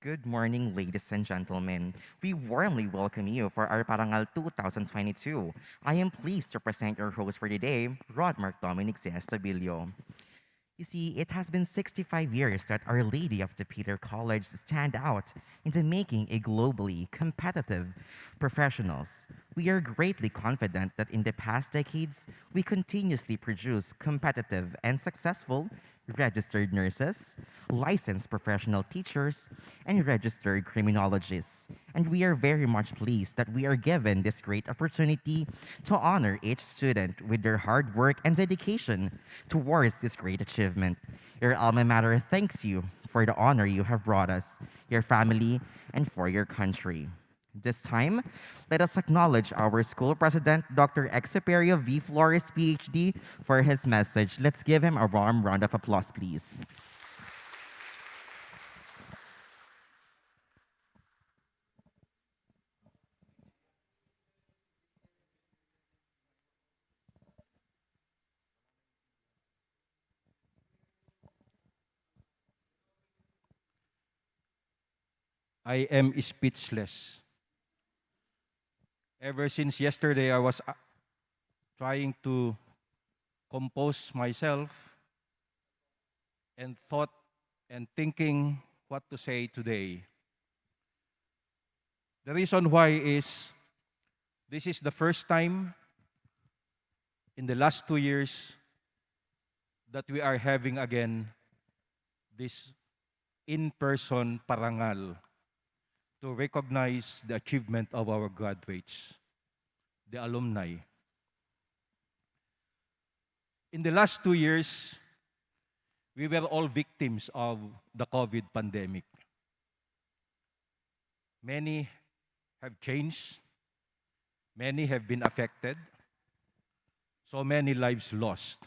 Good morning, ladies and gentlemen. We warmly welcome you for our Parangal 2022. I am pleased to present your host for today, Rodmark Dominic C. Estabilio. You see, it has been 65 years that Our Lady of the Peter College stand out into making a globally competitive professionals. We are greatly confident that in the past decades, we continuously produce competitive and successful registered nurses, licensed professional teachers, and registered criminologists. And we are very much pleased that we are given this great opportunity to honor each student with their hard work and dedication towards this great achievement. Your alma mater thanks you for the honor you have brought us, your family, and for your country. This time, let us acknowledge our school president, Dr. Exuperio V. Flores, PhD, for his message. Let's give him a warm round of applause, please. I am speechless. Ever since yesterday, I was trying to compose myself and thought and thinking what to say today. The reason why is this is the first time in the last 2 years that we are having again this in-person parangal to recognize the achievement of our graduates, the alumni. In the last 2 years, we were all victims of the COVID pandemic. Many have changed, many have been affected, so many lives lost.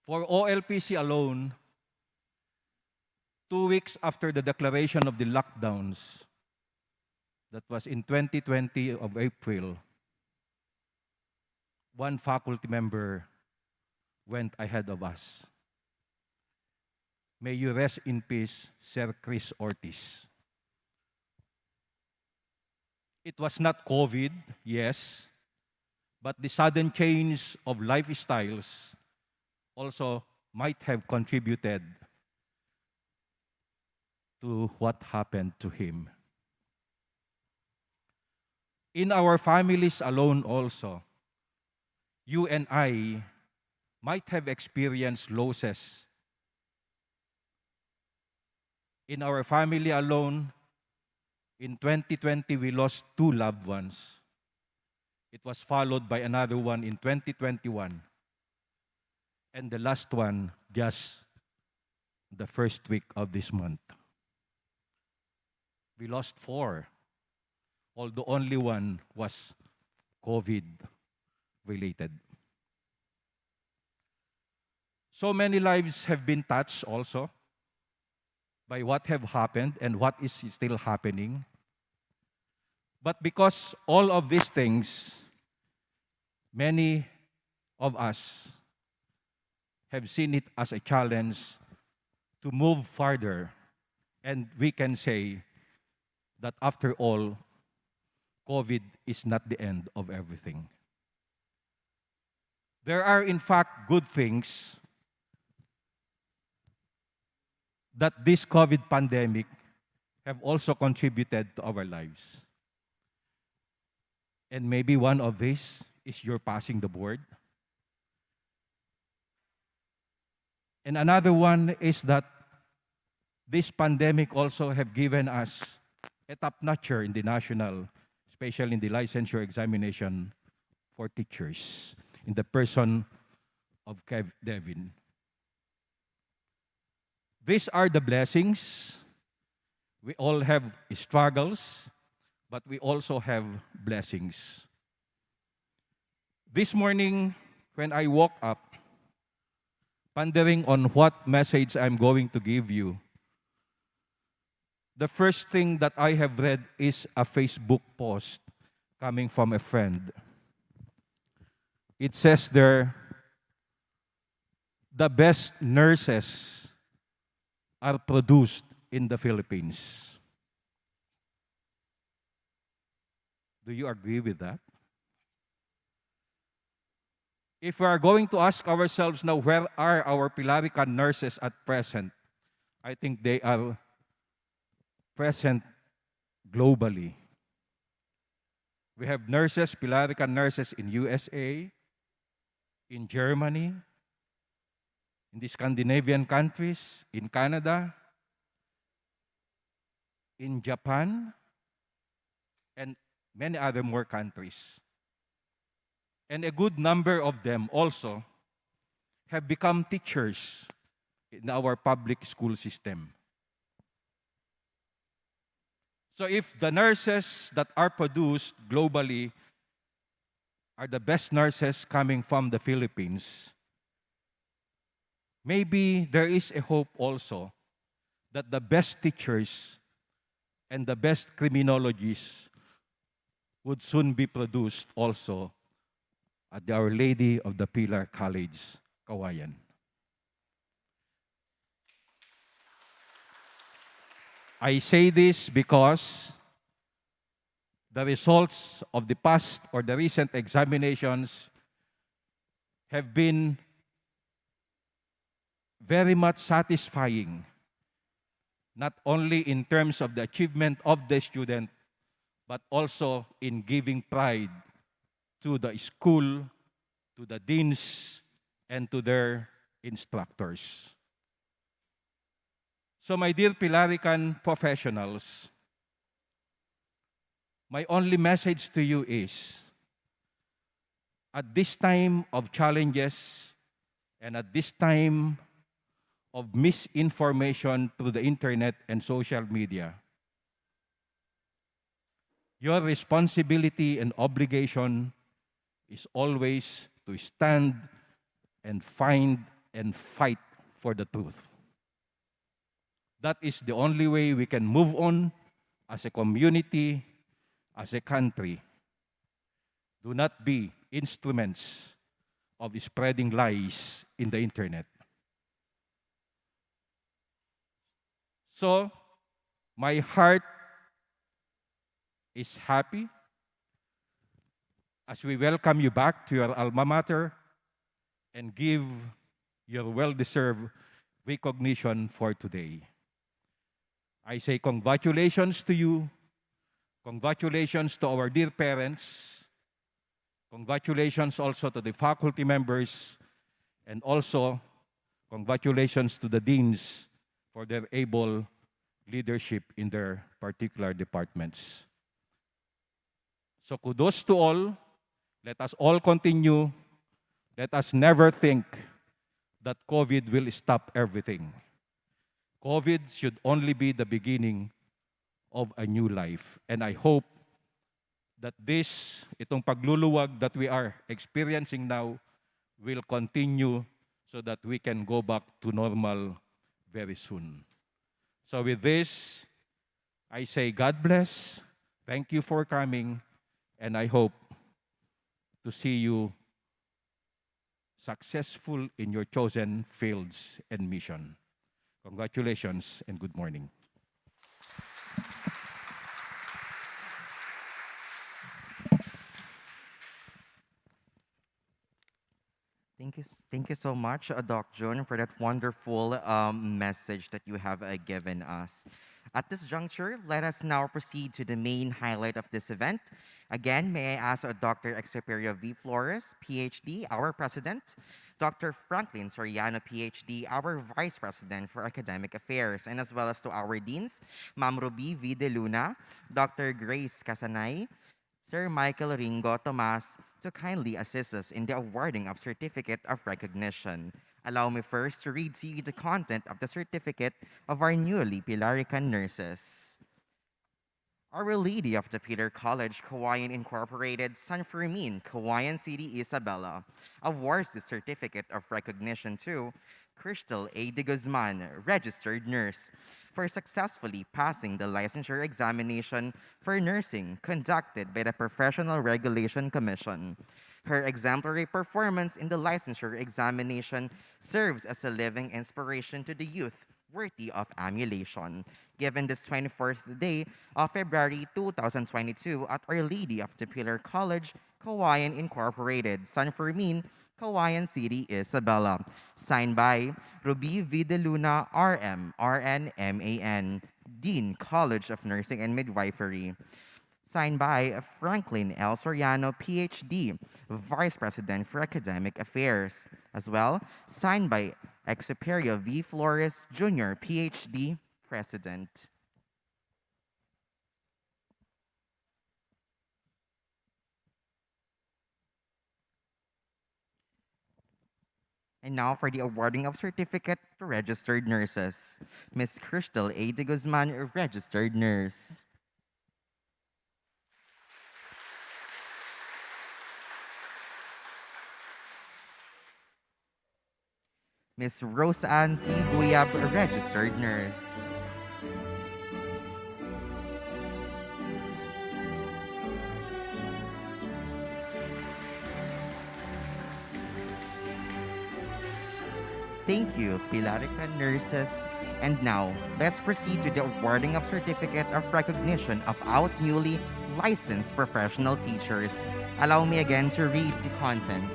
For OLPC alone, 2 weeks after the declaration of the lockdowns, that was in 2020 of April, one faculty member went ahead of us. May you rest in peace, Sir Chris Ortiz. It was not COVID, yes, but the sudden change of lifestyles also might have contributed to what happened to him. In our families alone also, you and I might have experienced losses. In our family alone, in 2020, we lost 2 loved ones. It was followed by another one in 2021. And the last one just the first week of this month. We lost 4, although only one was COVID-related. So many lives have been touched also by what have happened and what is still happening. But because all of these things, many of us have seen it as a challenge to move farther. And we can say that after all, COVID is not the end of everything. There are in fact good things that this COVID pandemic have also contributed to our lives. And maybe one of these is your passing the board. And another one is that this pandemic also have given us a top-notcher in the national, especially in the licensure examination for teachers, in the person of Devin. These are the blessings. We all have struggles, but we also have blessings. This morning, when I woke up, pondering on what message I'm going to give you, the first thing that I have read is a Facebook post coming from a friend. It says there, the best nurses are produced in the Philippines. Do you agree with that? If we are going to ask ourselves now, where are our Pilarican nurses at present? I think they are present globally. We have nurses, Pilarican nurses in USA, in Germany, in the Scandinavian countries, in Canada, in Japan, and many other more countries. And a good number of them also have become teachers in our public school system. So if the nurses that are produced globally are the best nurses coming from the Philippines, maybe there is a hope also that the best teachers and the best criminologists would soon be produced also at the Our Lady of the Pilar College, Kawayan. I say this because the results of the past or the recent examinations have been very much satisfying, not only in terms of the achievement of the student, but also in giving pride to the school, to the deans, and to their instructors. So my dear Pilarican professionals, my only message to you is, at this time of challenges and at this time of misinformation through the internet and social media, your responsibility and obligation is always to stand and find and fight for the truth. That is the only way we can move on as a community, as a country. Do not be instruments of spreading lies in the internet. So, my heart is happy as we welcome you back to your alma mater and give your well-deserved recognition for today. I say congratulations to you, congratulations to our dear parents, congratulations also to the faculty members, and also congratulations to the deans for their able leadership in their particular departments. So kudos to all. Let us all continue. Let us never think that COVID will stop everything. COVID should only be the beginning of a new life. And I hope that itong pagluluwag that we are experiencing now will continue so that we can go back to normal very soon. So with this, I say God bless. Thank you for coming. And I hope to see you successful in your chosen fields and mission. Congratulations and good morning. Thank you so much, Doc Jun, for that wonderful message that you have given us. At this juncture, let us now proceed to the main highlight of this event. Again, may I ask Dr. Exuperio V. Flores, PhD, our President, Dr. Franklin Soriano, PhD, our Vice President for Academic Affairs, and as well as to our Deans, Ma'am Ruby V. De Luna, Dr. Grace Casanay, Sir Michael Ringo Tomas, to kindly assist us in the awarding of Certificate of Recognition. Allow me first to read to you the content of the certificate of our newly Pilarican nurses. Our Lady of the Peter College, Kawayan Incorporated, San Fermin, Kawayan City, Isabela, awards the Certificate of Recognition to Crystal A. de Guzman, registered nurse, for successfully passing the licensure examination for nursing conducted by the Professional Regulation Commission. Her exemplary performance in the licensure examination serves as a living inspiration to the youth worthy of emulation. Given this 24th day of February 2022 at Our Lady of the Pillar College, Kawayan Incorporated, San Fermin, Kawayan City, Isabela. Signed by Ruby Vidaluna, RM, RN, MAN, Dean, College of Nursing and Midwifery. Signed by Franklin L. Soriano, PhD, Vice President for Academic Affairs. As well, signed by Exuperio V. Flores, Jr., PhD, President. And now for the awarding of certificate to registered nurses. Miss Crystal A. de Guzman, registered nurse. Miss Roseanne C. Guyab, registered nurse. Thank you, Pilarica nurses. And now, let's proceed to the awarding of Certificate of Recognition of out newly licensed professional teachers. Allow me again to read the content.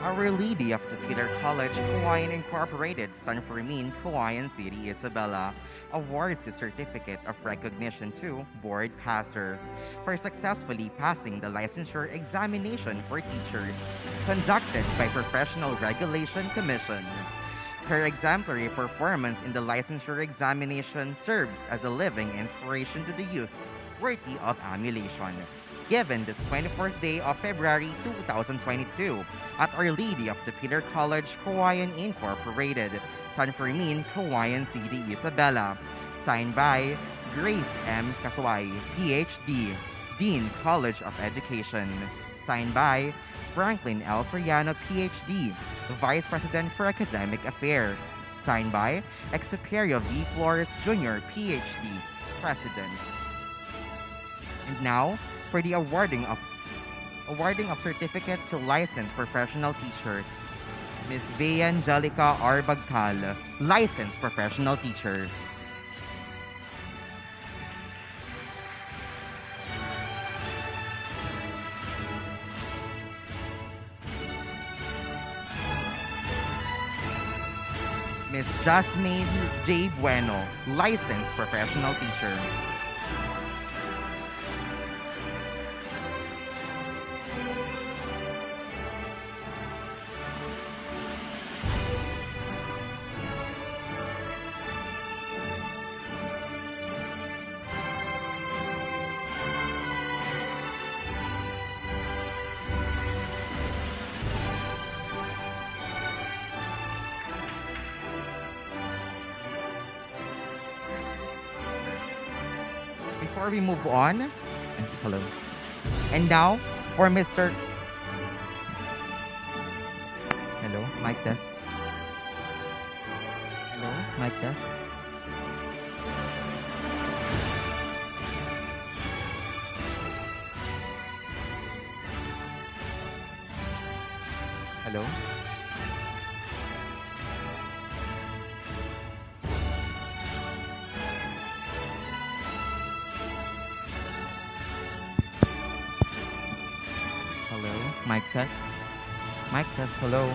Our Lady of the Pillar College, Kawayan Incorporated, San Fermin, Kawayan City, Isabela, awards the Certificate of Recognition to Board Passer for successfully passing the licensure examination for teachers conducted by Professional Regulation Commission. Her exemplary performance in the licensure examination serves as a living inspiration to the youth, worthy of emulation. Given this 24th day of February 2022 at Our Lady of the Pillar College, Kawayan Incorporated, San Fermin, Kawayan City, Isabela. Signed by Grace M. Kasway, PhD, Dean, College of Education. Signed by Franklin L. Soriano, PhD, Vice President for Academic Affairs. Signed by Exuperio V. Flores, Jr., PhD, President. And now, for the awarding of certificate to licensed professional teachers. Ms. Vea Angelica R. Bagcal, licensed professional teacher. Ms. Jasmine J. Bueno, licensed professional teacher. Before we move on, hello. And now for Mr. Hello, mic test. Hello, mic test. Hello. Hello, mic test. Mic test, hello.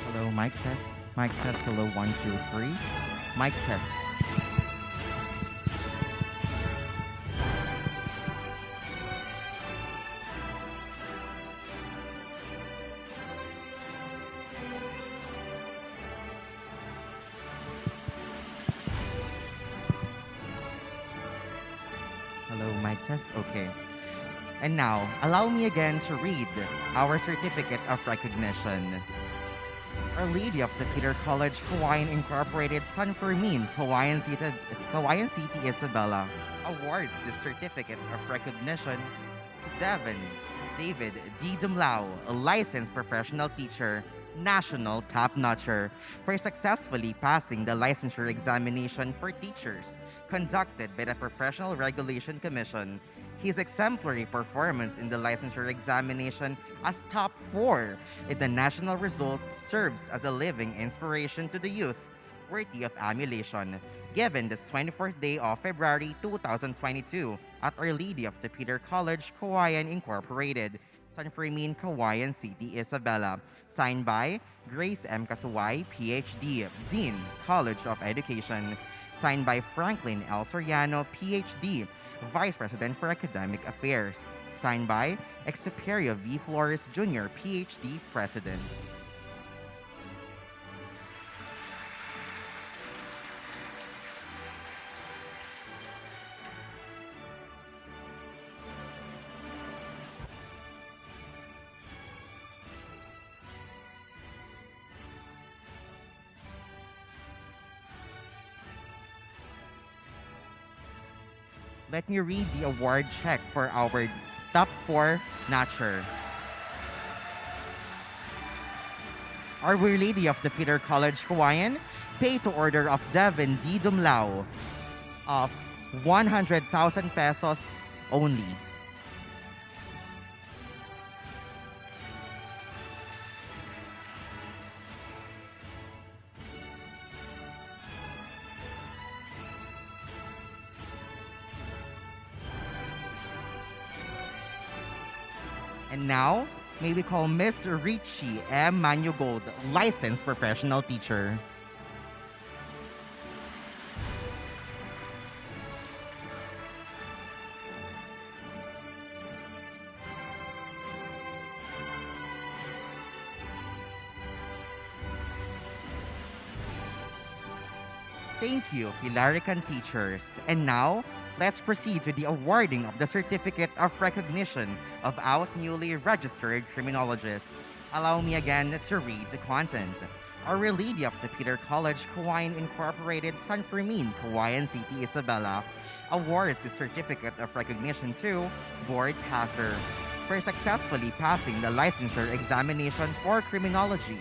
Hello, mic test. Mic test, hello, 1, 2, 3. Mic test. Hello, mic test, okay. And now, allow me again to read our certificate of recognition. Our Lady of the Peter College, Kawayan Incorporated, San Fermin, Kawayan City, Isabela, awards this certificate of recognition to David D. Dumlao, a licensed professional teacher, national top-notcher for successfully passing the licensure examination for teachers conducted by the Professional Regulation Commission. His exemplary performance in the licensure examination as top 4 in the national result serves as a living inspiration to the youth worthy of emulation. Given this 24th day of February 2022 at Our Lady of the Peter College, Kawayan Incorporated, San Fermin, Kawayan City, Isabela. Signed by Grace M. Kasuway, PhD, Dean, College of Education. Signed by Franklin L. Soriano, PhD, Vice President for Academic Affairs. Signed by Exuperio V. Flores Jr., PhD, President. Let me read the award check for our top 4 notcher. Our Lady of the Peter College, Kawayan, paid to order of Devin D. Dumlao of 100,000 pesos only. And now, may we call Miss Richie M. Manugold, licensed professional teacher. Thank you, Pilarican teachers. And now, let's proceed to the awarding of the Certificate of Recognition of our newly registered criminologists. Allow me again to read the content. Our Lady of the Peter College, Kawayan Incorporated, San Fermin, Kawayan City, Isabela, awards the Certificate of Recognition to Board Passer for successfully passing the licensure examination for criminology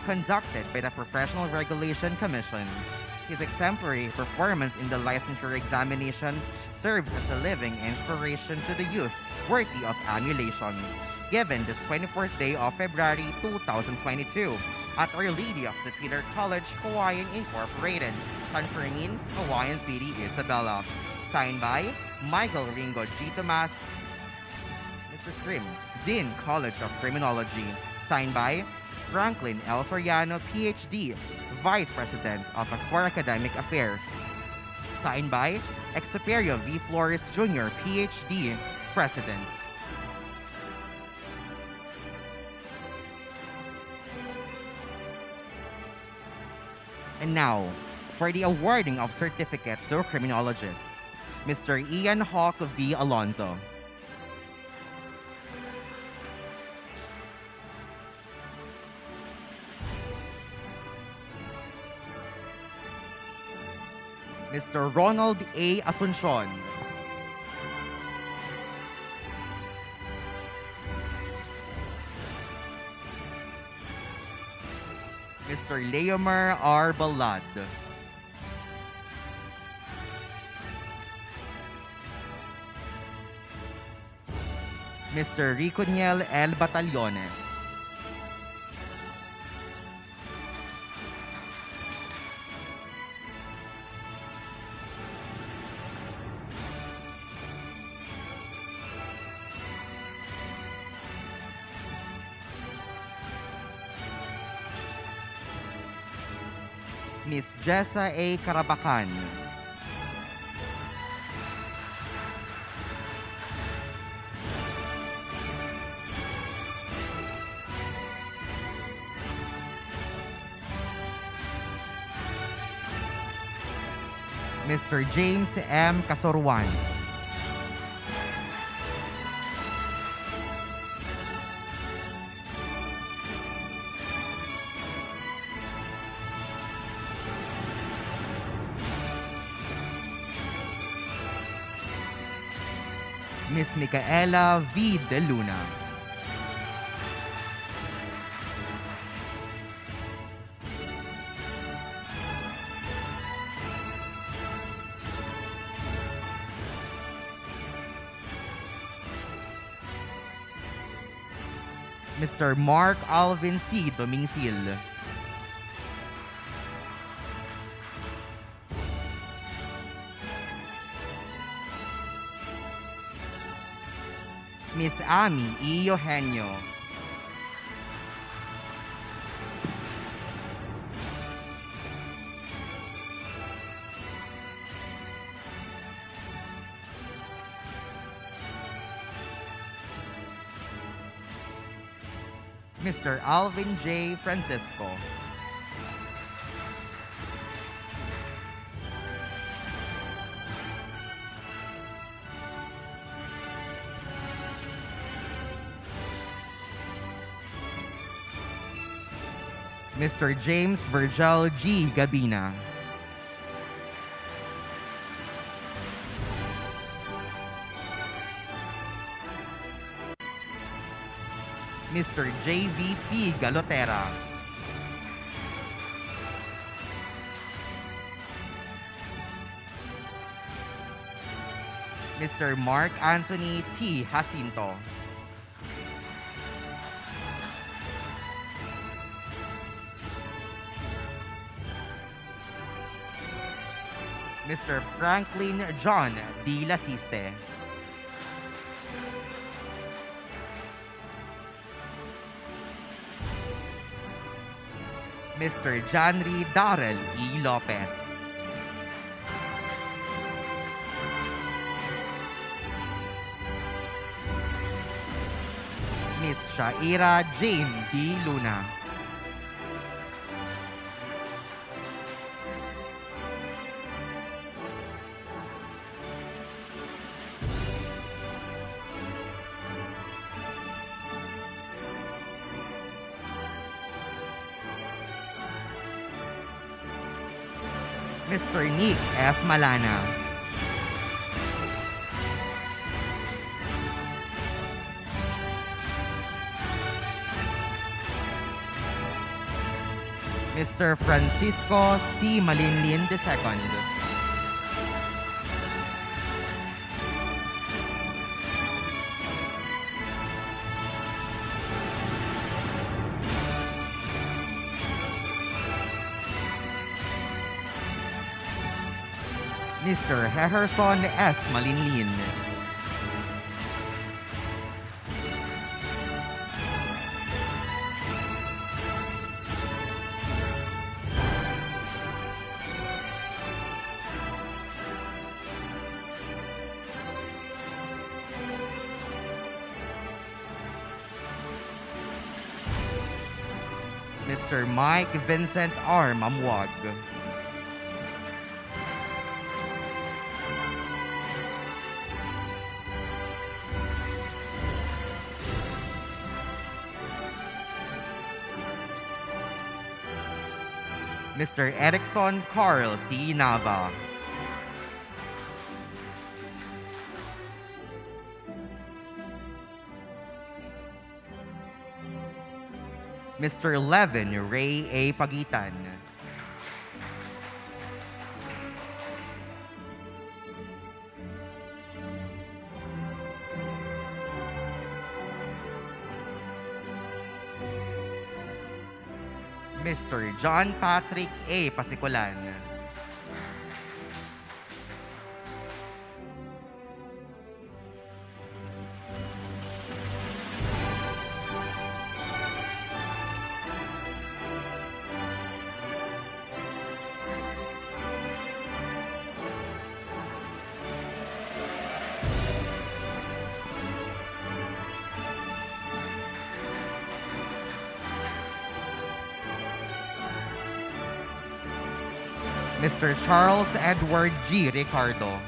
conducted by the Professional Regulation Commission. His exemplary performance in the licensure examination serves as a living inspiration to the youth worthy of emulation. Given this 24th day of February 2022 at Our Lady of the Peter College, Kawayan Incorporated, San Fermin, Kawayan City, Isabela. Signed by Michael Ringo G. Tomas, Mr. Krim, Dean, College of Criminology. Signed by Franklin L. Soriano, PhD, Vice President for Academic Affairs. Signed by Exuperio V. Flores Jr., PhD, President. And now, for the awarding of certificate to criminologists, Mr. Ian Hawk V. Alonzo. Mr. Ronald A. Asuncion. Mr. Leomar R. Balad. Mr. Riconiel L. Batallones. Miss Jessa A. Carabacan. Mr. James M. Casorwan. Miss Micaela V. De Luna. Mr. Mark Alvin C. Domingsil. Miss Amy E. Eugenio. Mr. Alvin J. Francisco. Mr. James Virgil G. Gabina. Mr. JVP Galotera. Mr. Mark Anthony T. Jacinto. Mr. Franklin John D. Lasiste. Mr. Janry Darrell E. Lopez. Miss Shaira Jane D. Luna. Mr. Nick F. Malana. Mr. Francisco C. Malinlin II. Mr. Heherson S. Malinlin. Mr. Mike Vincent R. Mamuag. Mr. Erickson Carl C. Nava. Mr. Levin Ray A. Pagitan. Mr. John Patrick A. Pasikulan. Mr. Charles Edward G. Ricardo.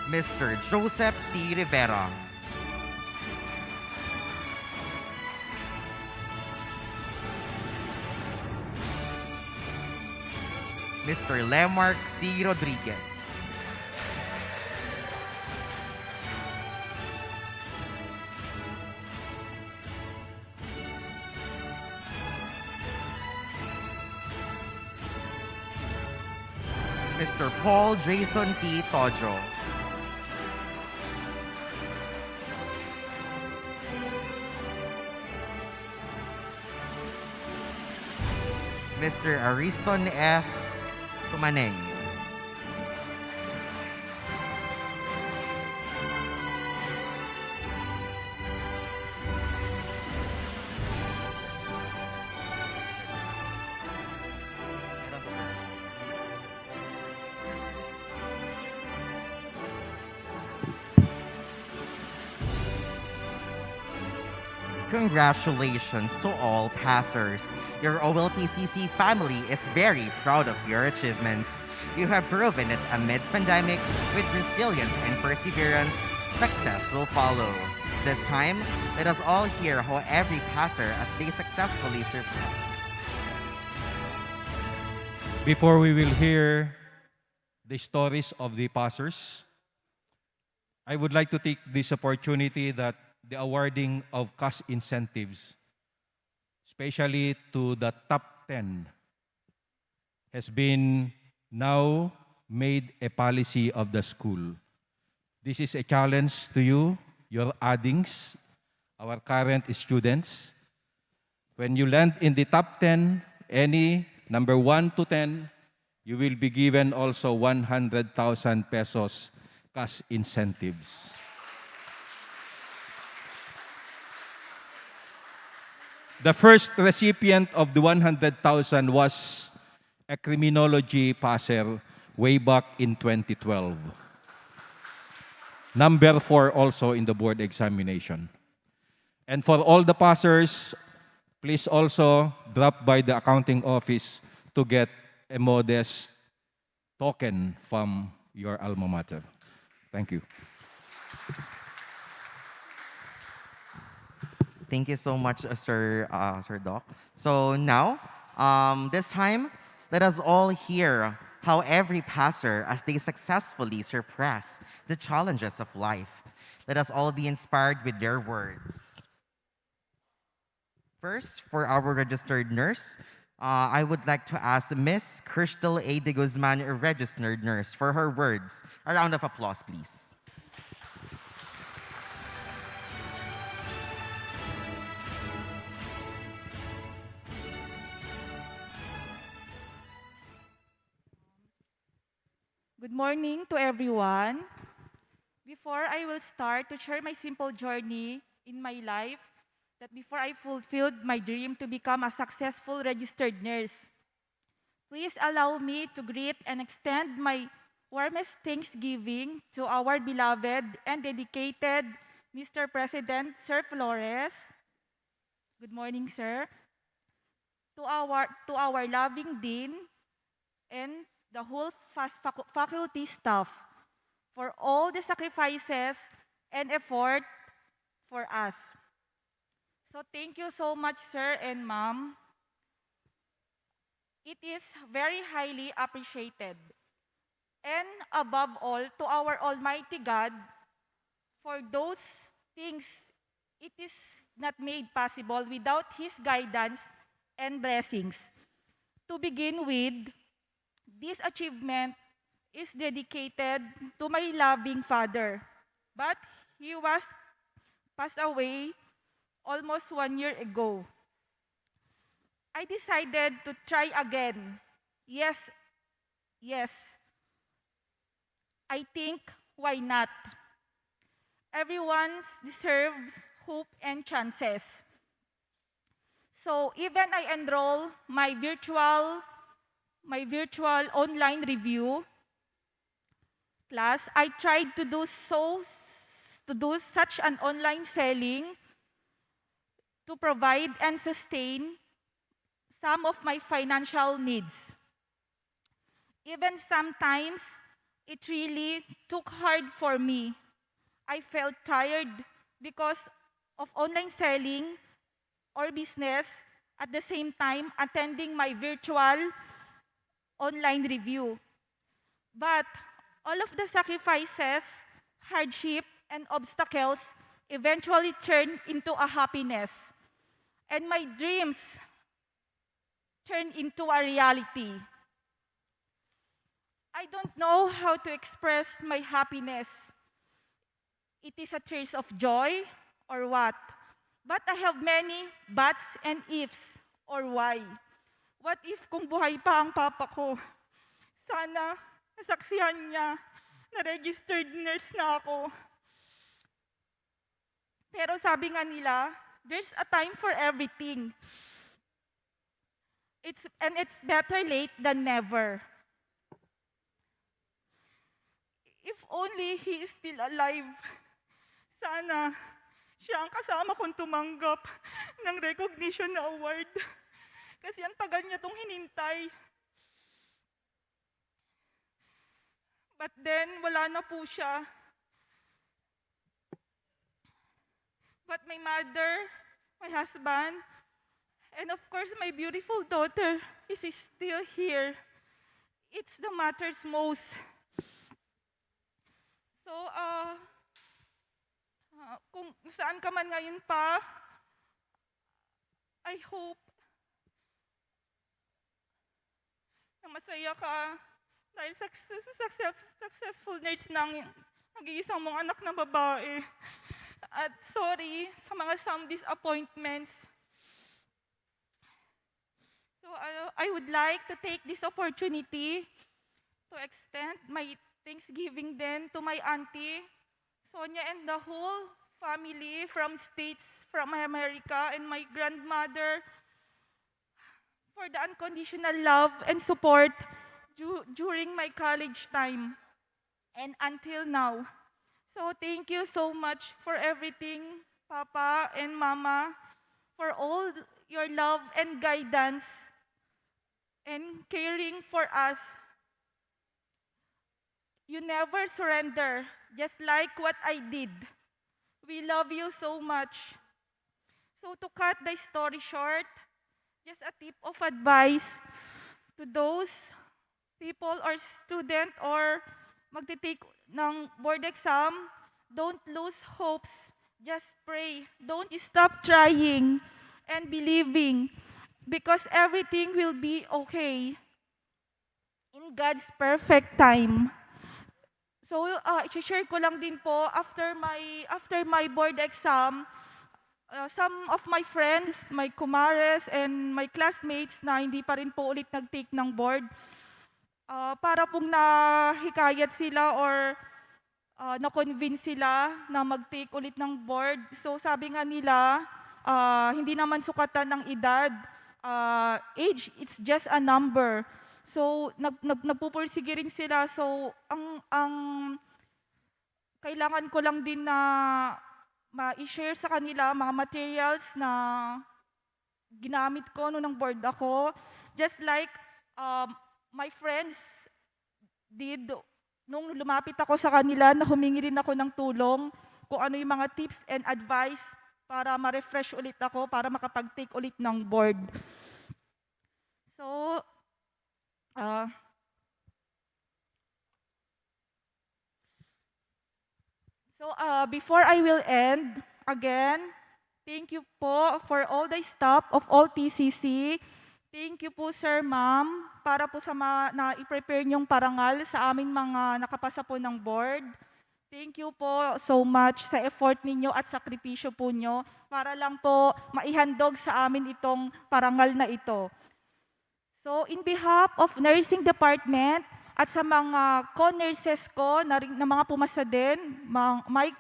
Mr. Joseph T. Rivera. Mr. Lemark C. Rodriguez. Mr. Paul Jason T. Tojo. Mr. Ariston F. Tumaneng. Congratulations to all passers. Your OLPCC family is very proud of your achievements. You have proven that amidst pandemic, with resilience and perseverance, success will follow. This time, let us all hear how every passer as they successfully surpass. Before we will hear the stories of the passers, I would like to take this opportunity that the awarding of cash incentives, especially to the top 10, has been now made a policy of the school. This is a challenge to you, your addings, our current students. When you land in the top 10, any number 1 to 10, you will be given also 100,000 pesos cash incentives. The first recipient of the 100,000 was a criminology passer way back in 2012. Number 4 also in the board examination. And for all the passers, please also drop by the accounting office to get a modest token from your alma mater. Thank you. Thank you so much, Sir Doc. So now, this time, let us all hear how every passer as they successfully surpass the challenges of life. Let us all be inspired with their words. First, for our registered nurse, I would like to ask Miss Crystal A. de Guzman, a registered nurse, for her words. A round of applause, please. Good morning to everyone. Before I will start to share my simple journey in my life, that before I fulfilled my dream to become a successful registered nurse, please allow me to greet and extend my warmest thanksgiving to our beloved and dedicated Mr. President, Sir Flores. Good morning, sir. To our loving dean and the whole faculty staff for all the sacrifices and effort for us. So thank you so much, sir and ma'am. It is very highly appreciated. And above all, to our Almighty God, for those things, it is not made possible without His guidance and blessings. To begin with, this achievement is dedicated to my loving father, but he was passed away almost 1 year ago. I decided to try again. Yes, yes. I think, why not? Everyone deserves hope and chances. So even I enroll my virtual online review class, I tried to do such an online selling to provide and sustain some of my financial needs. Even sometimes, it really took hard for me. I felt tired because of online selling or business at the same time attending my virtual online review. But all of the sacrifices, hardship, and obstacles eventually turned into a happiness. And my dreams turned into a reality. I don't know how to express my happiness. It is a tears of joy or what? But I have many buts and ifs or why. What if kung buhay pa ang papa ko? Sana nasaksihan niya na registered nurse na ako. Pero sabi nga nila, there's a time for everything. It's better late than never. If only he is still alive. Sana siya ang kasama kong tumanggap ng recognition na award. Kasi ang tagal niya tong hinintay. But then, wala na po siya. But my mother, my husband, and of course my beautiful daughter is still here. It's the matters most. So, kung saan ka man ngayon pa, I hope na masaya ka dahil successful nurse ng nag-iisang mong anak na babae. At sorry sa mga some disappointments. So I would like to take this opportunity to extend my Thanksgiving then to my auntie, Sonia, and the whole family from States, from America, and my grandmother for the unconditional love and support during my college time and until now. So thank you so much for everything, Papa and Mama, for all your love and guidance and caring for us. You never surrender, just like what I did. We love you so much. So to cut the story short, just a tip of advice to those people or student or magte-take ng board exam, don't lose hopes. Just pray. Don't stop trying and believing because everything will be okay in God's perfect time. So, i-share ko lang din po, after my board exam, some of my friends, my kumares, and my classmates na hindi pa rin po ulit nag-take ng board, para pong nahikayat sila or na-convince sila na mag-take ulit ng board. So, sabi nga nila, hindi naman sukatan ng edad. Age, it's just a number. So, nagpupursige rin sila. So, ang kailangan ko lang din na ma-share sa kanila mga materials na ginamit ko nung ng board ako. Just like my friends did nung lumapit ako sa kanila na humingi rin ako ng tulong kung ano yung mga tips and advice para ma-refresh ulit ako, para makapag-take ulit ng board. So, before I will end, again, thank you po for all the staff of OLPCC. Thank you po, Sir, Ma'am, para po sa na-i-prepare niyong parangal sa aming mga nakapasa po ng board. Thank you po so much sa effort ninyo at sakripisyo po nyo para lang po maihandog sa amin itong parangal na ito. So, in behalf of Nursing Department at sa mga co-nurses ko na mga pumasa din, my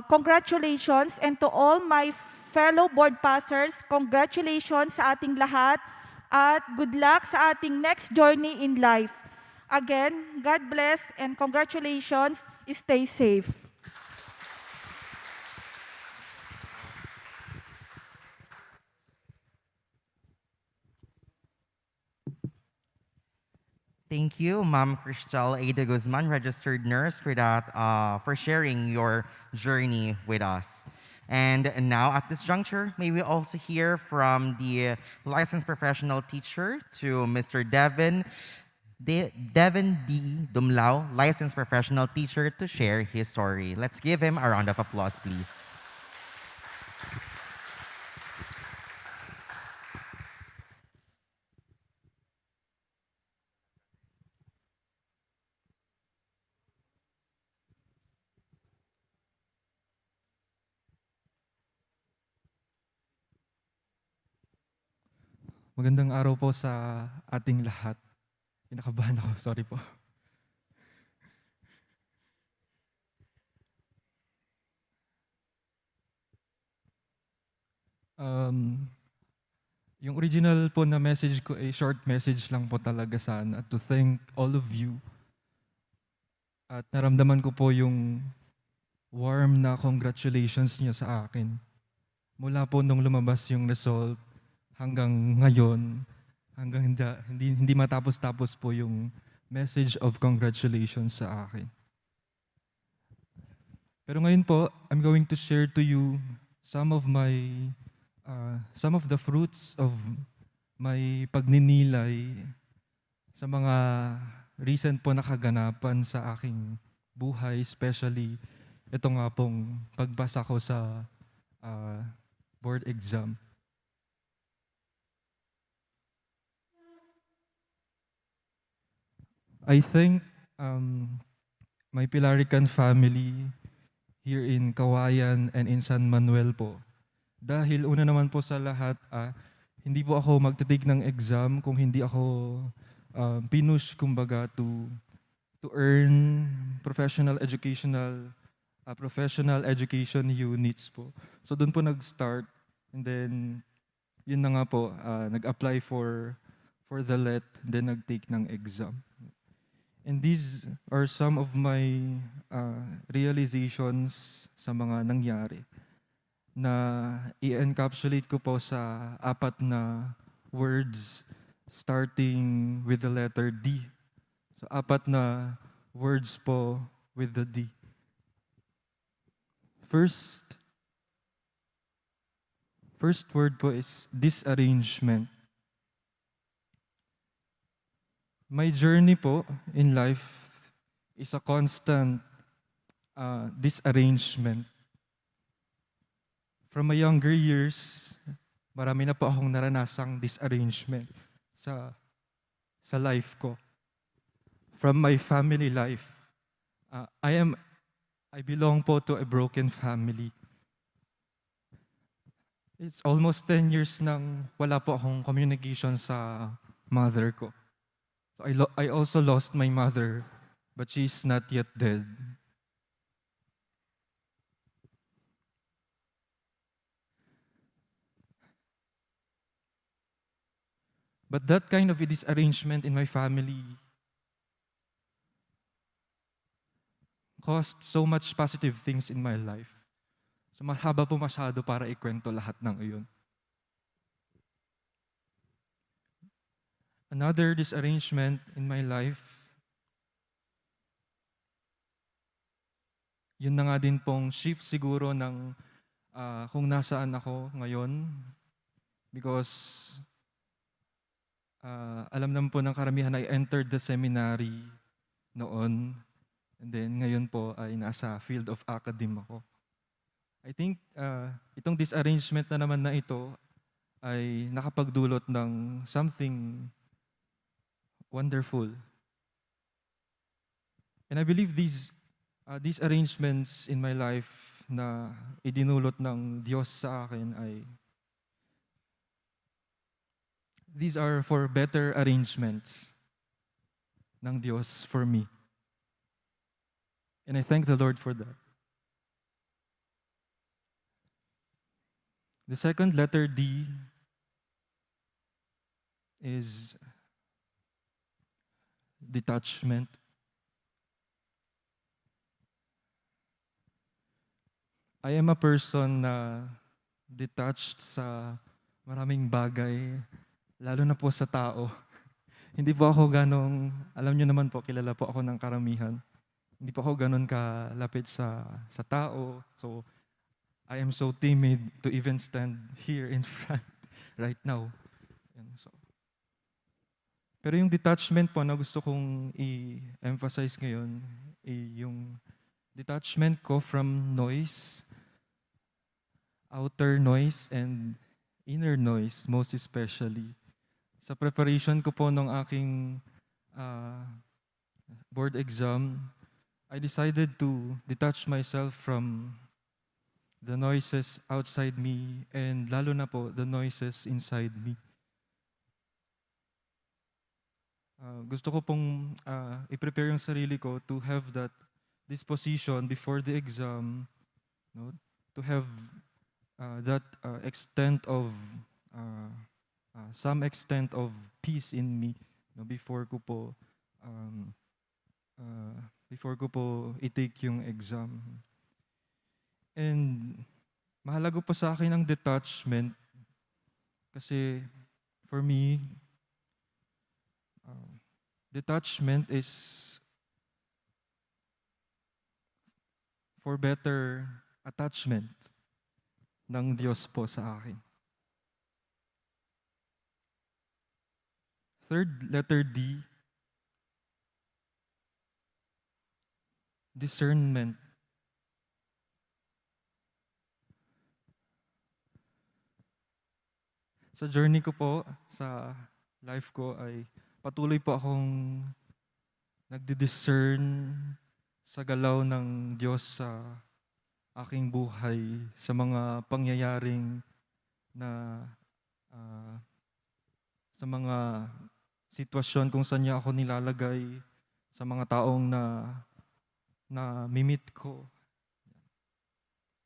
congratulations, and to all my fellow board passers, congratulations sa ating lahat at good luck sa ating next journey in life. Again, God bless and congratulations. Stay safe. Thank you, Ma'am Cristal Ada Guzman, registered nurse, for that, for sharing your journey with us. And now, at this juncture, may we also hear from the licensed professional teacher to Mr. Devin D. Dumlao, licensed professional teacher, to share his story. Let's give him a round of applause, please. Magandang araw po sa ating lahat. Kinakabahan ako, sorry po. Um, yung original po na message ko ay short message lang po talaga sana to thank all of you. At naramdaman ko po yung warm na congratulations niyo sa akin. Mula po nung lumabas yung result hanggang ngayon, hanggang hindi matapos-tapos po yung message of congratulations sa akin. Pero ngayon po, I'm going to share to you some of the fruits of my pagninilay sa mga recent po na kaganapan sa aking buhay, especially ito nga pong pagbasa ko sa board exam. I think my Pilarican family here in Kawayan and in San Manuel po. Dahil una naman po sa lahat, hindi po ako magte-take ng exam kung hindi ako pinush kumbaga to earn professional education units po. So doon po nag-start, and then yun na nga po, nag-apply for the LET, then nag-take ng exam. And these are some of my realizations sa mga nangyari na i-encapsulate ko po sa 4 na words starting with the letter D. So 4 na words po with the D. First word po is disarrangement. My journey po in life is a constant disarrangement. From my younger years, marami na po akong naranasang disarrangement sa life ko. From my family life, I belong po to a broken family. It's almost 10 years nang wala po akong communication sa mother ko. So I also lost my mother, but she's not yet dead. But that kind of a disarrangement in my family caused so much positive things in my life. So mahaba po masyado para ikwento lahat ng iyon. Another disarrangement in my life, yun na nga din pong shift siguro ng kung nasaan ako ngayon. Because alam naman po ng karamihan, I entered the seminary noon. And then ngayon po ay nasa field of academe ako. I think itong disarrangement na naman na ito ay nakapagdulot ng something wonderful. And I believe these arrangements in my life na idinulot ng Diyos sa akin ay these are for better arrangements ng Diyos for me. And I thank the Lord for that. The second letter D is detachment. I am a person na detached sa maraming bagay, lalo na po sa tao. Hindi po ako ganong, alam niyo naman po, kilala po ako ng karamihan. Hindi po ako ganon kalapit sa tao. So, I am so timid to even stand here in front right now. And so, pero yung detachment po na gusto kong i-emphasize ngayon, yung detachment ko from noise, outer noise and inner noise, most especially. Sa preparation ko po ng aking board exam, I decided to detach myself from the noises outside me and lalo na po the noises inside me. gusto ko pong i-prepare yung sarili ko to have that disposition before the exam, no? To have that extent of uh, some extent of peace in me, no? Um, before ko po i-take yung exam. And mahalaga po sa akin ang detachment kasi for me, detachment is for better attachment ng Diyos po sa akin. Third, letter D, discernment. Sa journey ko po, sa life ko ay patuloy po akong nagdi-discern sa galaw ng Diyos sa aking buhay, sa mga pangyayaring na ah, sa mga sitwasyon kung saan niya ako nilalagay, sa mga taong na mimit ko,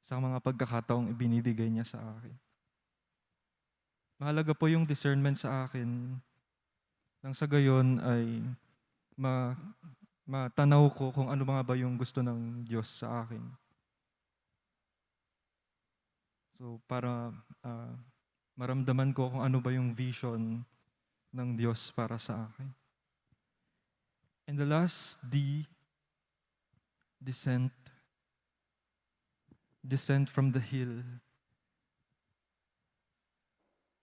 sa mga pagkakataong ibinibigay niya sa akin. Mahalaga po yung discernment sa akin nang sa gayon ay ma matanaw ko kung ano mga ba yung gusto ng Diyos sa akin. So para maramdaman ko kung ano ba yung vision ng Diyos para sa akin. And the last D, descent. Descent from the hill.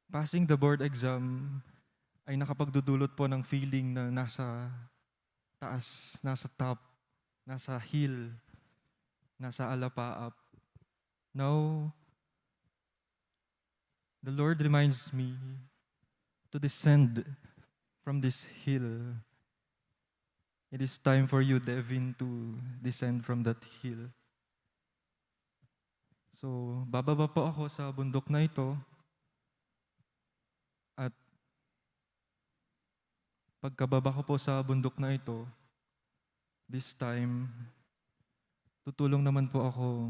Passing the board exam ay nakapagdudulot po ng feeling na nasa taas, nasa top, nasa hill, nasa alapaap. Now, the Lord reminds me to descend from this hill. It is time for you, Devin, to descend from that hill. So, bababa po ako sa bundok na ito at pagkababa ko po sa bundok na ito, this time, tutulong naman po ako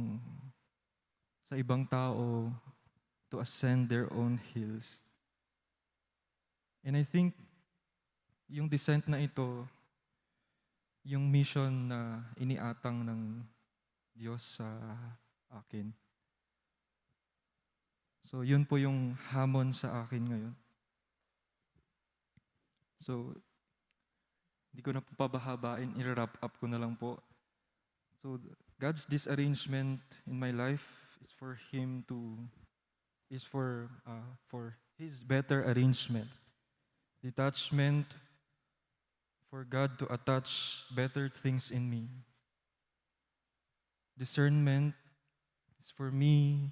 sa ibang tao to ascend their own hills. And I think yung descent na ito, yung mission na iniatang ng Diyos sa akin. So yun po yung hamon sa akin ngayon. So, hindi ko na po pabahabain, i-wrap up ko na lang po. So, God's disarrangement in my life is for His better arrangement. Detachment for God to attach better things in me. Discernment is for me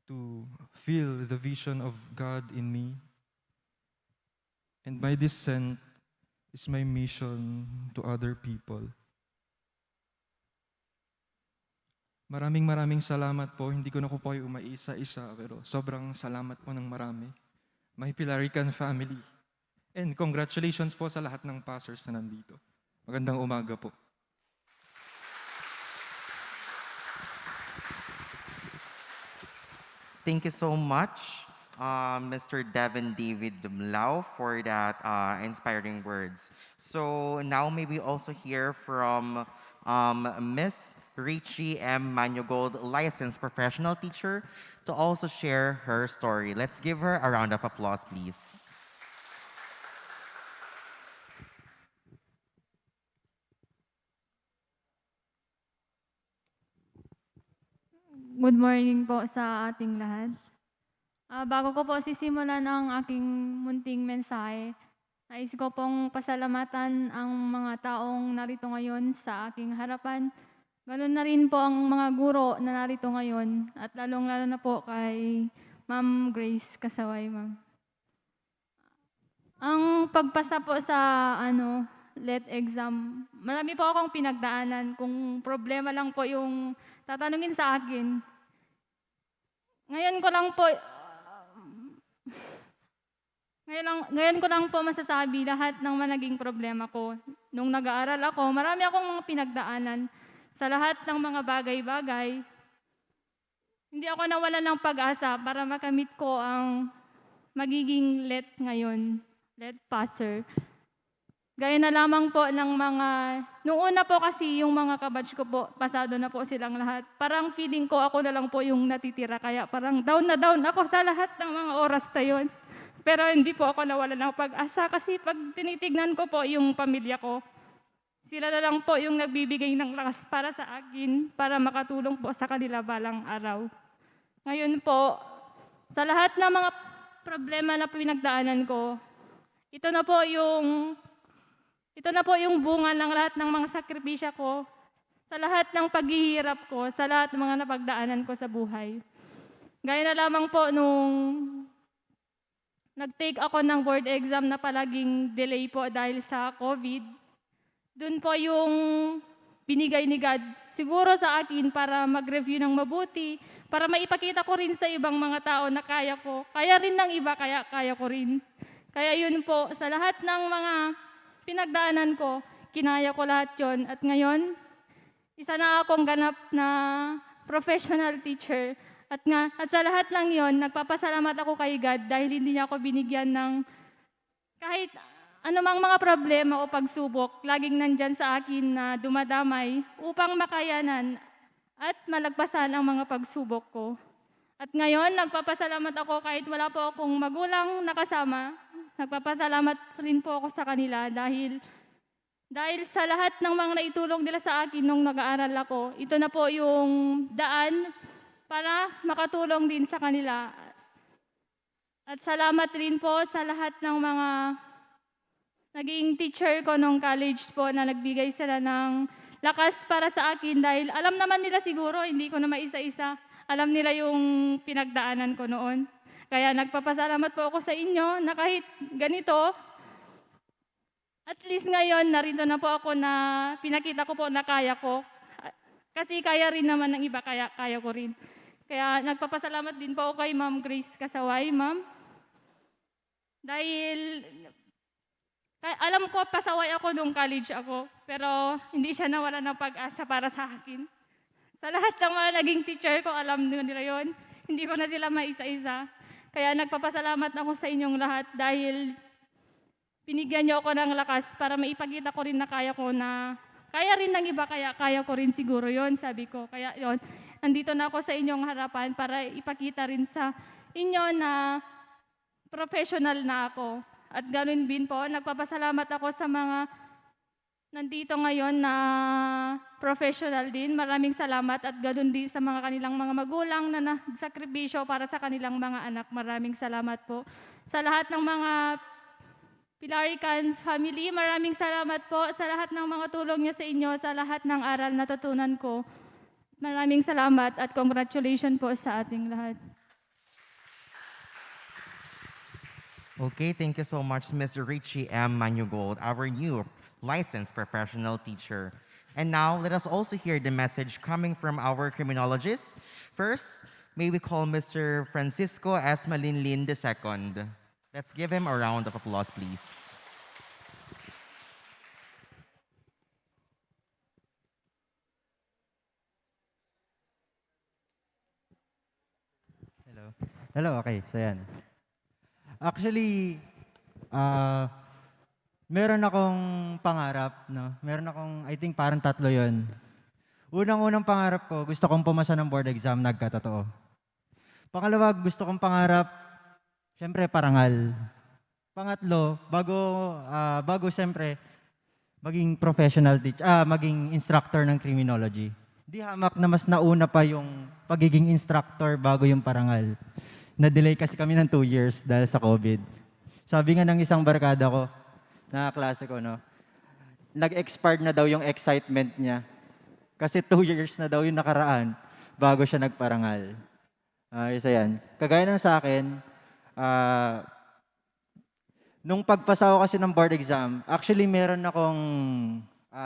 to feel the vision of God in me. And my descent is my mission to other people. Maraming salamat po. Hindi ko na po kayo umaisa-isa, pero sobrang salamat po ng marami. My Pilarican family. And congratulations po sa lahat ng pastors na nandito. Magandang umaga po. Thank you so much, Mr. Devin David Dumlao, for that inspiring words. So now may we also hear from Miss Richie M. Manugold, licensed professional teacher, to also share her story. Let's give her a round of applause, please. Good morning po sa ating lahat. Bago ko po sisimulan ang aking munting mensahe, nais ko pong pasalamatan ang mga taong narito ngayon sa aking harapan. Ganun na rin po ang mga guro na narito ngayon at lalong-lalo na po kay Ma'am Grace Kasaway, ma'am. Ang pagpasa po sa let exam, marami po akong pinagdaanan. Kung problema lang po yung tatanungin sa akin. Ngayon ko lang po, Ngayon ko lang po masasabi lahat ng mga naging problema ko. Nung nag-aaral ako, marami akong mga pinagdaanan sa lahat ng mga bagay-bagay. Hindi ako nawalan ng pag-asa para makamit ko ang magiging let ngayon, let passer. Gaya na lamang po ng mga, nung una po kasi yung mga kabatch ko po, pasado na po silang lahat. Parang feeling ko ako na lang po yung natitira, kaya parang down na down ako sa lahat ng mga oras na yun. Pero hindi po ako nawalan ng pag-asa kasi pag tinitignan ko po yung pamilya ko, sila na lang po yung nagbibigay ng lakas para sa akin, para makatulong po sa kanila balang araw. Ngayon po, sa lahat ng mga problema na pinagdaanan ko, ito na po yung bunga ng lahat ng mga sakripisya ko, sa lahat ng paghihirap ko, sa lahat ng mga napagdaanan ko sa buhay. Gaya na lamang po nung nag-take ako ng board exam na palaging delay po dahil sa COVID, dun po yung binigay ni God siguro sa akin para mag-review ng mabuti, para maipakita ko rin sa ibang mga tao na kaya ko. Kaya rin ng iba, kaya ko rin. Kaya yun po, sa lahat ng mga pinagdaanan ko, kinaya ko lahat yon. At ngayon, isa na akong ganap na professional teacher. At sa lahat ng yon, nagpapasalamat ako kay God dahil hindi niya ako binigyan ng kahit anumang mga problema o pagsubok, laging nandyan sa akin na dumadamay upang makayanan at malagpasan ang mga pagsubok ko. At ngayon, nagpapasalamat ako kahit wala po akong magulang nakasama. Nagpapasalamat rin po ako sa kanila dahil sa lahat ng mga naitulong nila sa akin nung nag-aaral ako, ito na po yung daan para makatulong din sa kanila. At salamat rin po sa lahat ng mga naging teacher ko nung college po na nagbigay sila ng lakas para sa akin dahil alam naman nila siguro, hindi ko na maisa-isa. Alam nila yung pinagdaanan ko noon. Kaya nagpapasalamat po ako sa inyo na kahit ganito, at least ngayon, narito na po ako na pinakita ko po na kaya ko. Kasi kaya rin naman ng iba, kaya ko rin. Kaya nagpapasalamat din po ako kay Ma'am Grace Kasaway, ma'am. Dahil alam ko, pasaway ako nung college ako, pero hindi siya nawala ng pag-asa para sa akin. Sa lahat ng mga naging teacher ko, alam nila yon. Hindi ko na sila maisa-isa. Kaya nagpapasalamat ako sa inyong lahat dahil binigyan niyo ako ng lakas para maipakita ko rin na kaya ko na, kaya rin ng iba, kaya ko rin siguro yon, sabi ko. Kaya yon, nandito na ako sa inyong harapan para ipakita rin sa inyo na professional na ako. At ganoon din po, nagpapasalamat ako sa mga nandito ngayon na professional din. Maraming salamat at ganoon din sa mga kanilang mga magulang na nagsakripisyo para sa kanilang mga anak. Maraming salamat po. Sa lahat ng mga Pilarican family, maraming salamat po sa lahat ng mga tulong niyo sa inyo, sa lahat ng aral na natutunan ko. Maraming salamat at congratulations po sa ating lahat. Okay, thank you so much, Ms. Richie M. Manugold, our new licensed professional teacher. And now, let us also hear the message coming from our criminologist. First, may we call Mr. Francisco S. Malinlin II. Let's give him a round of applause, please. Hello, okay. So yan. Actually, meron akong pangarap, no? Meron akong, I think parang 3 yon. Unang-unang pangarap ko, gusto kong pumasa ng board exam, nagkatotoo. Pangalawa, gusto kong pangarap, syempre parangal. Pangatlo, bago syempre, maging professional teacher, maging instructor ng criminology. Di hamak na mas nauna pa yung pagiging instructor bago yung parangal. Na-delay kasi kami ng 2 years dahil sa COVID. Sabi nga ng isang barkada ko, na klase ko, no, nag-expired na daw yung excitement niya. Kasi 2 years na daw yung nakaraan bago siya nagparangal. Isa yan. Kagaya ng sa akin, nung pagpasa ko kasi ng board exam, actually meron akong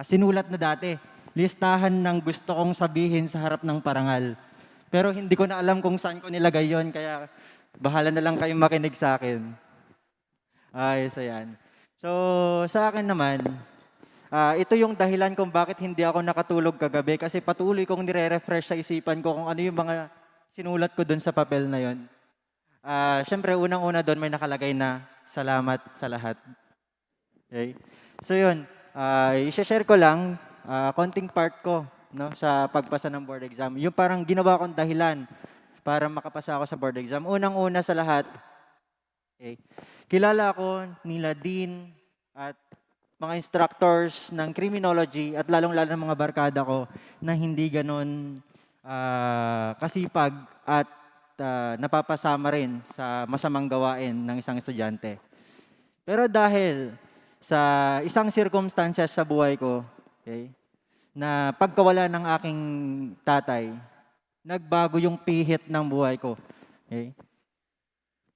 sinulat na dati. Listahan ng gusto kong sabihin sa harap ng parangal. Pero hindi ko na alam kung saan ko nilagay yon, kaya bahala na lang kayong makinig sa akin. Ayos, ayan. So, sa akin naman, ito yung dahilan kung bakit hindi ako nakatulog kagabi kasi patuloy kong nire-refresh sa isipan ko kung ano yung mga sinulat ko dun sa papel na yon. Siyempre, unang-una doon may nakalagay na salamat sa lahat. Okay? So yun, i-share ko lang konting part ko no, sa pagpasa ng board exam. Yung parang ginawa kong dahilan para makapasa ako sa board exam. Unang-una sa lahat, okay, kilala ko nila Dean at mga instructors ng criminology at lalong-lalo ng mga barkada ko na hindi ganon kasipag at napapasama rin sa masamang gawain ng isang estudyante. Pero dahil sa isang circumstances sa buhay ko, okay, na pagkawala ng aking tatay, nagbago yung pihit ng buhay ko. Okay?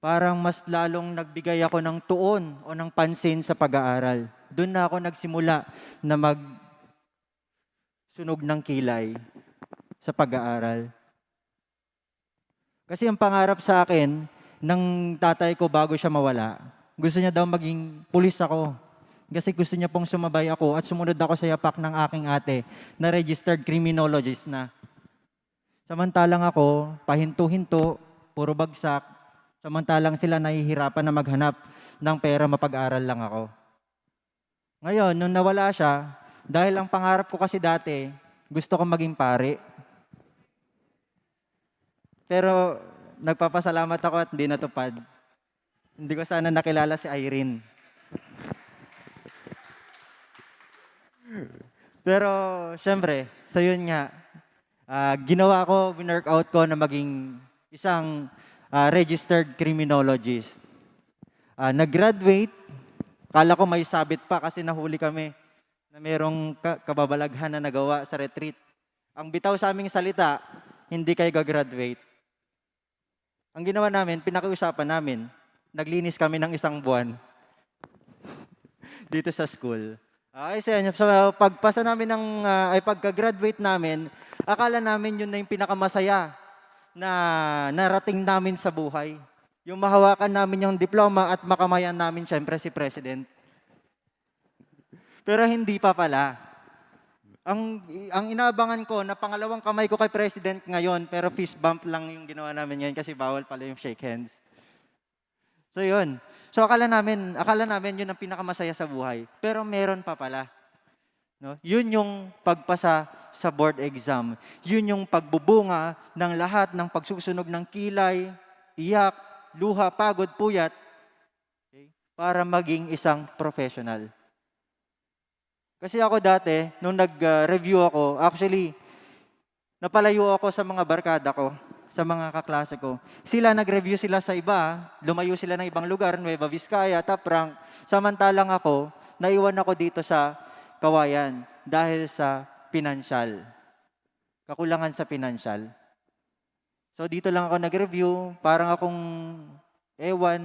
Parang mas lalong nagbigay ako ng tuon o ng pansin sa pag-aaral. Doon na ako nagsimula na magsunog ng kilay sa pag-aaral. Kasi ang pangarap sa akin ng tatay ko bago siya mawala, gusto niya daw maging pulis ako. Kasi gusto niya pong sumabay ako at sumunod ako sa yapak ng aking ate na registered criminologist na. Samantalang ako, pahinto-hinto, puro bagsak. Samantalang sila nahihirapan na maghanap ng pera, mapag-aral lang ako. Ngayon, nung nawala siya, dahil ang pangarap ko kasi dati, gusto ko maging pare. Pero nagpapasalamat ako at hindi natupad. Hindi ko sana nakilala si Irene. Pero syempre, sa yun nga, ginawa ko, winworkout ko na maging isang registered criminologist. Nag-graduate, kala ko may sabit pa kasi nahuli kami na mayroong kababalaghan na nagawa sa retreat. Ang bitaw sa aming salita, hindi kayo gagraduate. Ang ginawa namin, pinakiusapan namin, naglinis kami ng 1 buwan dito sa school. Sa pagpasa namin pagka-graduate namin, akala namin yun na yung pinakamasaya na narating namin sa buhay. Yung mahawakan namin yung diploma at makamayan namin syempre si President. Pero hindi pa pala. Ang inaabangan ko na pangalawang kamay ko kay President ngayon, pero fist bump lang yung ginawa namin ngayon kasi bawal pala yung shake hands. So yun. So akala namin yun ang pinakamasaya sa buhay. Pero meron pa pala. No? Yun yung pagpasa sa board exam. Yun yung pagbubunga ng lahat ng pagsusunog ng kilay, iyak, luha, pagod, puyat, okay, para maging isang professional. Kasi ako dati, nung nag-review ako, actually, napalayo ako sa mga barkada ko, sa mga kaklase ko. Sila nag-review sila sa iba, lumayo sila ng ibang lugar, Nueva Vizcaya, Taprang. Samantalang ako, naiwan ako dito sa Kawayan dahil sa pinansyal. Kakulangan sa pinansyal. So dito lang ako nag-review, parang akong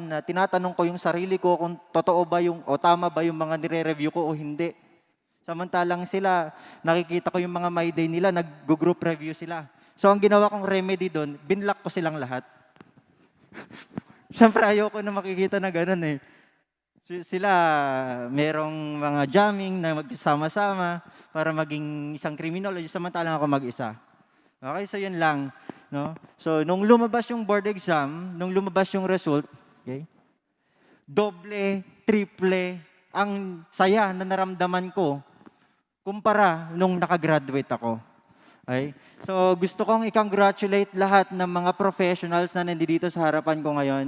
na tinatanong ko yung sarili ko kung totoo ba yung o tama ba yung mga nire-review ko o hindi. Samantalang sila, nakikita ko yung mga my day nila, nag-group review sila. So ang ginawa kong remedy doon, binlock ko silang lahat. Siyempre ayoko na makikita na ganun eh. Sila merong mga jamming na magsama-sama para maging isang criminologist, samantalang ako mag-isa. Okay, so yun lang. No? So nung lumabas yung board exam, nung lumabas yung result, okay, doble, triple, ang saya na naramdaman ko kumpara nung nakagraduate ako. Okay? So gusto kong i-congratulate lahat ng mga professionals na nandito sa harapan ko ngayon.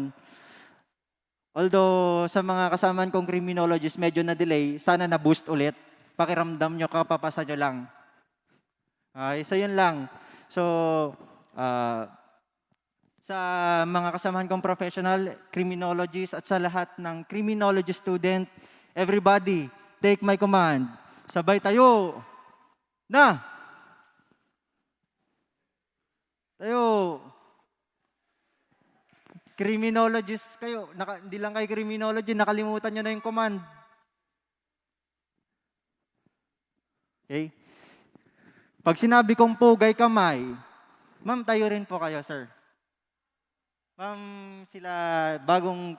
Although sa mga kasamaan kong criminologist medyo na-delay, sana na-boost ulit. Pakiramdam nyo, kapapasa nyo lang. Okay, so yun lang. So, sa mga kasamahan kong professional, criminologist at sa lahat ng criminology student, everybody, take my command. Sabay tayo. Na! Tayo. Criminologist kayo. Hindi lang kayo criminology, nakalimutan nyo na yung command. Okay? Pag sinabi kong pugay kamay, ma'am, tayo rin po kayo, sir. Ma'am, sila bagong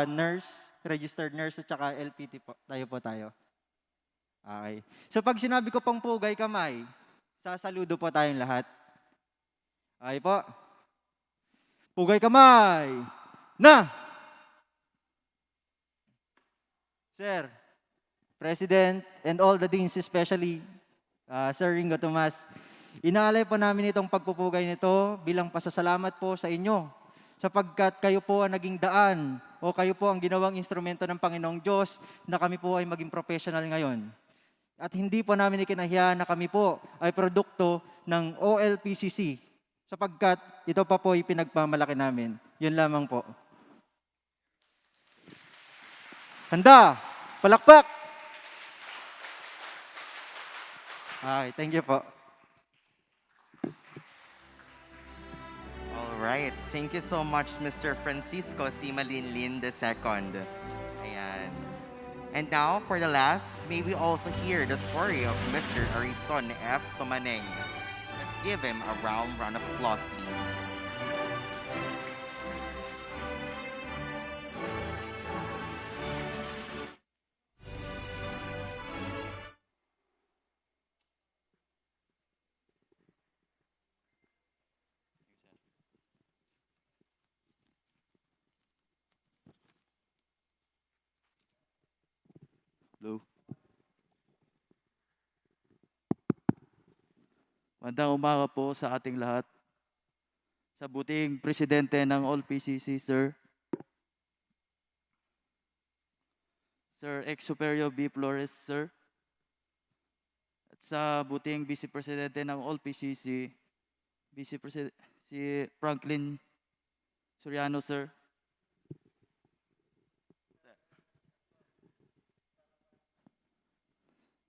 nurse, registered nurse at saka LPT po. Tayo po tayo. Okay. So pag sinabi ko pong pugay kamay, sasaludo po tayong lahat. Okay po. Pugay kamay! Na! Sir, President, and all the deans, especially Sir Ringo Tomas, inaalay po namin itong pagpupugay nito bilang pasasalamat po sa inyo sapagkat kayo po ang naging daan o kayo po ang ginawang instrumento ng Panginoong Diyos na kami po ay maging professional ngayon. At hindi po namin ikinahiya na kami po ay produkto ng OLPCC sapagkat ito pa po ay pinagmamalaki namin. Yun lamang po. Handa! Palakpak! Okay, thank you po. All right. Thank you so much, Mr. Francisco C. Malinlin II. Ayan. And now, for the last, may we also hear the story of Mr. Ariston F. Tumaneng. Let's give him a round of applause, please. Hello. Magandang umaga po sa ating lahat. Sa buting presidente ng OLPCC, Sir. Sir Ex Superior B. Flores, Sir. At sa buting Vice Presidente ng OLPCC, Vice President si Franklin Soriano, Sir.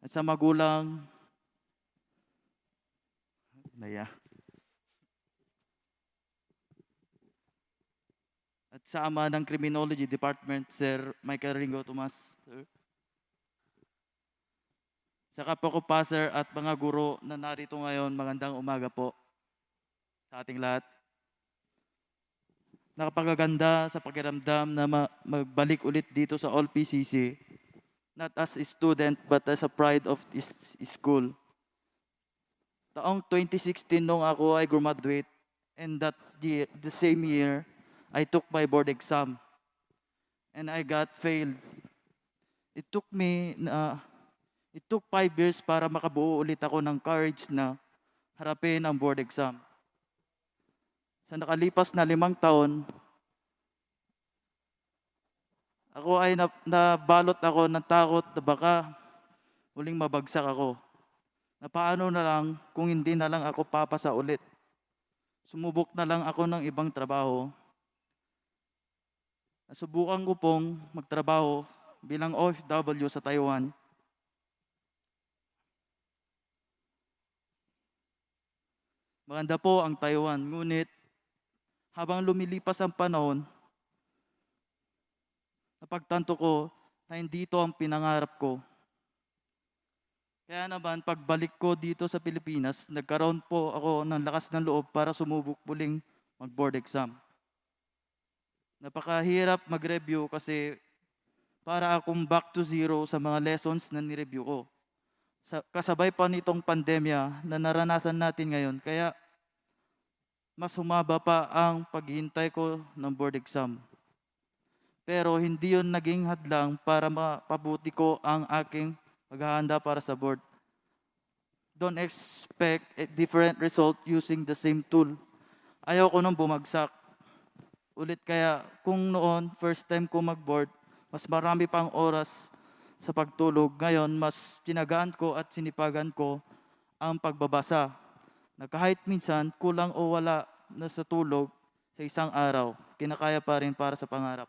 At sa magulang, naya. At sa ama ng Criminology Department, Sir Michael Ringo Tomas, Sir. Sa kapwa ko pa, Sir, at mga guro na narito ngayon, magandang umaga po sa ating lahat. Nakapagaganda sa pakiramdam na magbalik ulit dito sa OLPCC, not as a student but as a pride of this school. Taong 2016 nung ako ay graduate, and the same year, I took my board exam and I got failed. It took 5 years para makabuo ulit ako ng courage na harapin ang board exam. Sa nakalipas na 5 taon, ako ay nabalot ako ng takot na baka huling mabagsak ako. Na paano na lang kung hindi na lang ako papasa ulit. Sumubok na lang ako ng ibang trabaho. Nasubukan ko pong magtrabaho bilang OFW sa Taiwan. Maganda po ang Taiwan, ngunit habang lumilipas ang panahon, napagtanto ko na hindi ito ang pinangarap ko. Kaya naman, pagbalik ko dito sa Pilipinas, nagkaroon po ako ng lakas ng loob para sumubok muling mag-board exam. Napakahirap mag-review kasi para akong back to zero sa mga lessons na ni-review ko. Kasabay pa nitong pandemya na naranasan natin ngayon, kaya mas humaba pa ang paghihintay ko ng board exam. Pero hindi yun naging hadlang para mapabuti ko ang aking paghahanda para sa board. Don't expect a different result using the same tool. Ayaw ko nung bumagsak. Ulit kaya kung noon, first time ko mag-board, mas marami pang oras sa pagtulog. Ngayon, mas tinagaan ko at sinipagan ko ang pagbabasa. Na kahit minsan, kulang o wala na sa tulog sa isang araw, kinakaya pa rin para sa pangarap.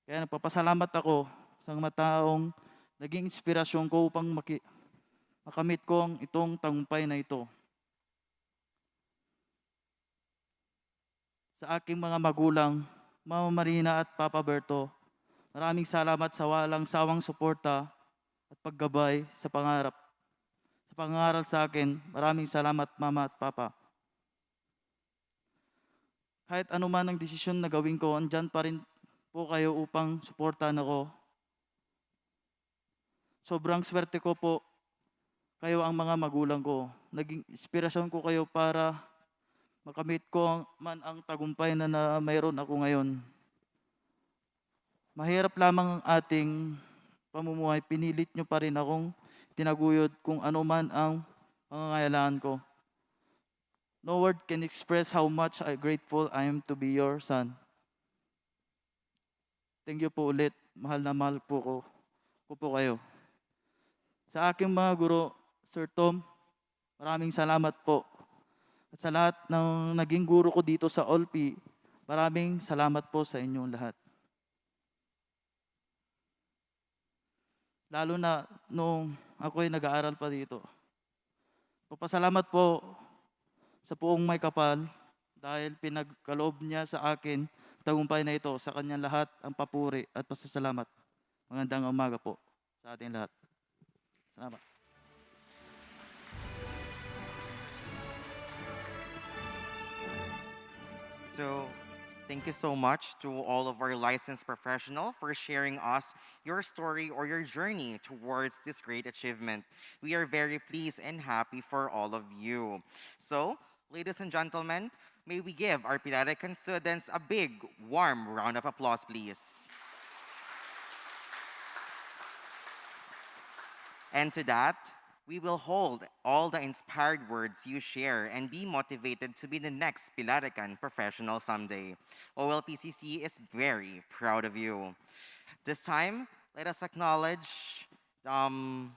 Kaya nagpapasalamat ako sa mga taong naging inspirasyon ko upang makamit ko ang itong tagumpay na ito. Sa aking mga magulang, Mama Marina at Papa Berto, maraming salamat sa walang sawang suporta at paggabay sa pangarap. Sa pangaral sa akin, maraming salamat Mama at Papa. Kahit anuman ang desisyon na gawin ko, andyan pa rin po kayo upang suportahan ako. Sobrang swerte ko po, kayo ang mga magulang ko. Naging inspirasyon ko kayo para makamit ko ang tagumpay na mayroon ako ngayon. Mahirap lamang ang ating pamumuhay, pinilit nyo pa rin akong tinaguyod kung ano man ang pangangailangan ko. No word can express how much grateful I am to be your son. Thank you po ulit. Mahal na mahal ko po kayo. Sa aking mga guro, Sir Tom, maraming salamat po. At sa lahat ng naging guro ko dito sa OLP, maraming salamat po sa inyong lahat. Lalo na nung ako'y nag-aaral pa dito. Papasalamat po sa Poong May Kapal dahil pinagkaloob niya sa akin tagumpay na ito. Sa kanyang lahat ang papuri at pasasalamat. Magandang umaga po sa ating lahat. Salamat. So, thank you so much to all of our licensed professional for sharing us your story or your journey towards this great achievement. We are very pleased and happy for all of you. So, ladies and gentlemen, may we give our Pilarican students a big, warm round of applause, please. And to that, we will hold all the inspired words you share and be motivated to be the next Pilarican professional someday. OLPCC is very proud of you. This time, let us acknowledge, I'm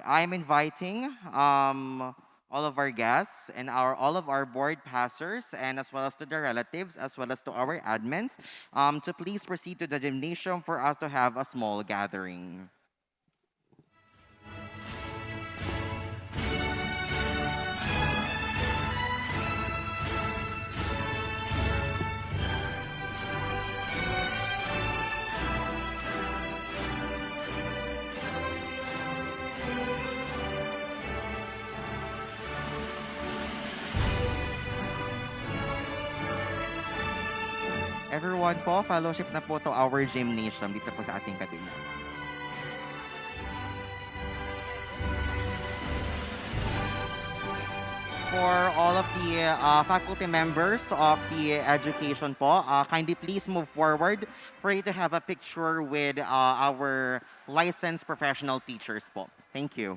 inviting all of our guests and all of our board passers and as well as to their relatives as well as to our admins to please proceed to the gymnasium for us to have a small gathering. Everyone po, fellowship na po to our gymnasium dito po sa ating kabila. For all of the faculty members of the education po, kindly please move forward for you to have a picture with our licensed professional teachers po. Thank you.